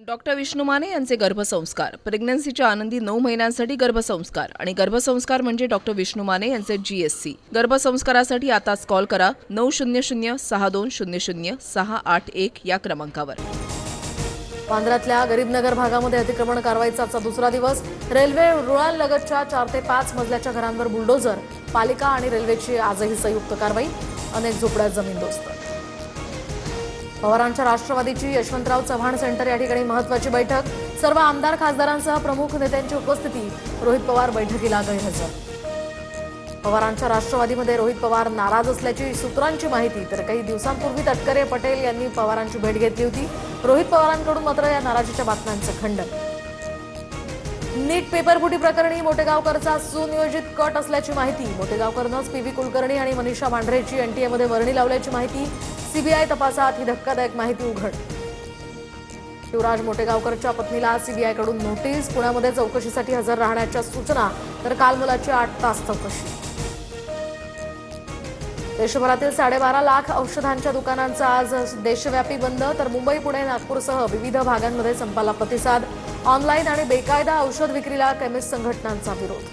Doctor Vishnu Mane यांचे गर्भसंस्कार, प्रेग्नन्सीच्या आनंदी 9 महिन्यांसाठी गर्भसंस्कार आणि गर्भसंस्कार म्हणजे डॉक्टर विष्णू माने यांचे GSC। गर्भसंस्कारासाठी आताच कॉल करा 900-6200-681 या क्रमांकावर। बांद्र्यातल्या गरीबनगर भागामध्ये अतिक्रमण कारवाईचा दुसरा दिवस। रेल्वे रुळांलगतच्या 4 ते 5 मजल्याच्या घरांवर बुलडोझर, पालिका आणि रेल्वेची आजही संयुक्त कारवाई। अनेक झोपड्या जमीनदोस्त। पवारांच्या राष्ट्रवादीची यशवंतराव चव्हाण सेंटर या ठिकाणी महत्त्वाची बैठक। सर्व आमदार खासदारांसह प्रमुख नेत्यांची उपस्थिती। रोहित पवार बैठकीला गैरहजर। पवारांच्या राष्ट्रवादीमध्ये रोहित पवार नाराज असल्याची सूत्रांची माहिती। तर काही दिवसांपूर्वी तटकरे पटेल यांनी पवारांची भेट घेतली होती। रोहित पवारांकडून मात्र या नाराजीच्या बातम्यांचं खंडन। नीट पेपरफुटी प्रकरणी मोटेगावकरचा सुनियोजित कट असल्याची माहिती। मोटेगावकरनंच PV कुलकर्णी आणि मनीषा मांढरेची NTA मध्ये वर्णी लावल्याची माहिती। CBI तपासात ही धक्कादायक माहिती उघड। शिवराज मोटेगावकरच्या पत्नीला CBI कडून नोटीस। पुण्यामध्ये चौकशीसाठी हजर राहण्याच्या सूचना। तर काल मुलाची 8 तास चौकशी। देशभरातील 12.5 लाख औषधांच्या दुकानांचा आज देशव्यापी बंद। तर मुंबई, पुणे, नागपूरसह विविध भागांमध्ये संपाला प्रतिसाद। ऑनलाईन आणि बेकायदा औषध विक्रीला केमिस्ट संघटनांचा विरोध।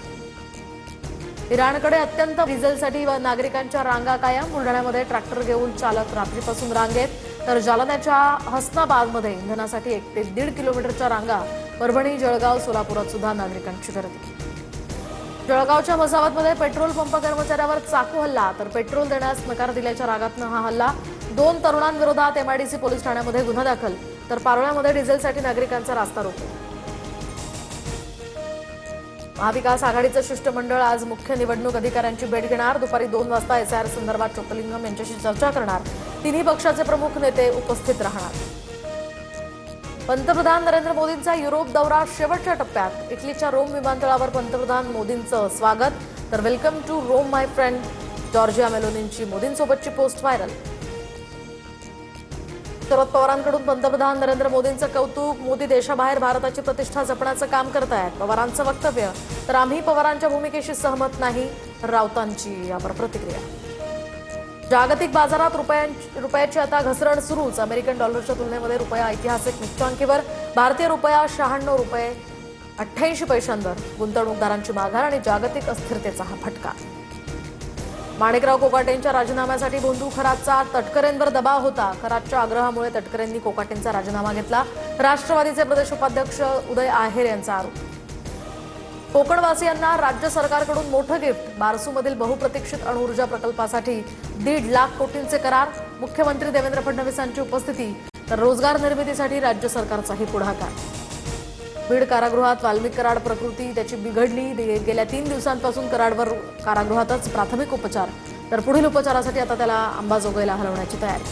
इराणकडे अत्यंत डिझेलसाठी नागरिकांच्या रांगा कायम। बुलढाण्यामध्ये ट्रॅक्टर घेऊन चालक रात्रीपासून रांगेत। तर जालन्याच्या हसनाबादमध्ये इंधनासाठी 1 ते 1.5 किलोमीटरच्या रांगा। परभणी, जळगाव, सोलापुरात सुद्धा नागरिकांची गर्दी। जळगावच्या मसावतमध्ये पेट्रोल पंप कर्मचाऱ्यावर चाकू हल्ला। तर पेट्रोल देण्यास नकार दिल्याच्या रागातनं हा हल्ला। 2 तरुणांविरोधात MIDC पोलीस ठाण्यामध्ये गुन्हा दाखल। तर पारोळ्यामध्ये डिझेलसाठी नागरिकांचा रास्ता रोको। महाविकास आघाडीचं शिष्टमंडळ आज मुख्य निवडणूक अधिकाऱ्यांची भेट घेणार। दुपारी 2 वाजता SIR संदर्भात चोक्कलिंगम यांच्याशी चर्चा करणार। तिन्ही पक्षाचे प्रमुख नेते उपस्थित राहणार। पंतप्रधान नरेंद्र मोदींचा युरोप दौरा शेवटच्या टप्प्यात। इटलीच्या रोम विमानतळावर पंतप्रधान मोदींचं स्वागत। तर welcome to Rome my friend. Giorgia मेलोनींची मोदींसोबतची पोस्ट व्हायरल। शरद पवारांकडून पंतप्रधान नरेंद्र मोदींचं कौतुक। मोदी देशाबाहेर भारताची प्रतिष्ठा जपण्याचं काम करतायत। पवारांचं वक्तव्य। तर आम्ही पवारांच्या भूमिकेशी सहमत नाही। राऊतांची यावर प्रतिक्रिया। जागतिक बाजारात रुपयाची आता घसरण सुरूच। अमेरिकन डॉलरच्या तुलनेमध्ये रुपया ऐतिहासिक नीचांकीवर। भारतीय रुपया 96 रुपये 88 पैशांवर। गुंतवणूकदारांची माघार आणि जागतिक अस्थिरतेचा हा फटका। माणिकराव कोकाटेंच्या राजीनाम्यासाठी भोंदू खरातचा तटकरेंवर दबाव होता। खरातच्या आग्रहामुळे तटकरेंनी कोकाटेंचा राजीनामा घेतला। राष्ट्रवादीचे प्रदेश उपाध्यक्ष उदय आहेर यांचा आरोप। कोकणवासियांना राज्य सरकारकडून मोठं गिफ्ट। बारसूमधील बहुप्रतीक्षित अणुऊर्जा प्रकल्पासाठी 1.5 लाख कोटींचे करार। मुख्यमंत्री देवेंद्र फडणवीसांची उपस्थिती। तर रोजगार निर्मितीसाठी राज्य सरकारचाही पुढाकार। बीड कारागृहात वाल्मिक कराड प्रकृती त्याची बिघडली। गेल्या 3 दिवसांपासून कराडवर कारागृहातच प्राथमिक उपचार। तर पुढील उपचारासाठी आता त्याला अंबाजोगाईला हलवण्याची तयारी।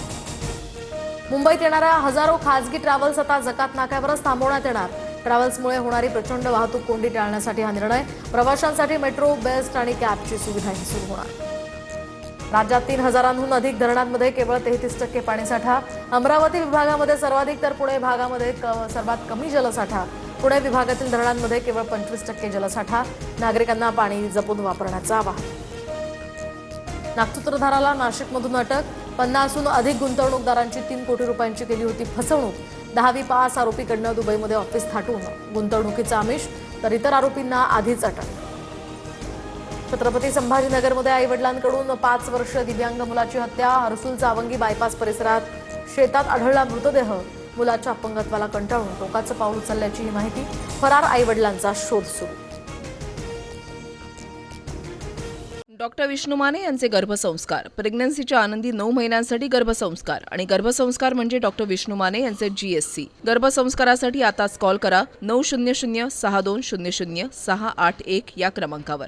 मुंबईत येणाऱ्या हजारो खासगी ट्रॅव्हल्स आता जकात नाक्यावरच थांबवण्यात येणार। ट्रॅव्हल्समुळे होणारी प्रचंड वाहतूक कोंडी टाळण्यासाठी हा निर्णय। प्रवाशांसाठी मेट्रो, बेस्ट आणि कॅबची सुविधाही सुरू होणार। राज्यात 3000हून अधिक धरणांमध्ये केवळ 33% पाणीसाठा। अमरावती विभागामध्ये सर्वाधिक तर पुणे भागामध्ये सर्वात कमी जलसाठा। पुणे विभागातील धरणांमध्ये केवळ 25% जलसाठा। नागरिकांना पाणी जपून वापरण्याचं आवाहन। नागसूत्रधाराला नाशिकमधून अटक। 50हून अधिक गुंतवणूकदारांची 3 कोटी रुपयांची केली होती फसवणूक। 10वी पास आरोपीकडनं दुबईमध्ये ऑफिस थाटून गुंतवणुकीचा आमिष। तर इतर आरोपींना आधीच अटक। छत्रपती संभाजीनगरमध्ये आईवडिलांकडून 5 वर्ष दिव्यांग मुलाची हत्या। हर्सुल चावंगी बायपास परिसरात शेतात आढळला मृतदेह। मुलाच्या अपंगत्वाला कंटाळून टोकाचं पाऊल उचलल्याची ही माहिती। फरार आईवडिलांचा शोध सुरू। डॉक्टर विष्णू माने यांचे गर्भसंस्कार, प्रेग्नन्सीच्या आनंदी 9 महिन्यांसाठी गर्भसंस्कार आणि गर्भसंस्कार म्हणजे डॉक्टर विष्णू माने यांचे GSC। गर्भसंस्कारासाठी आताच कॉल करा 900-6200-681 या क्रमांकावर।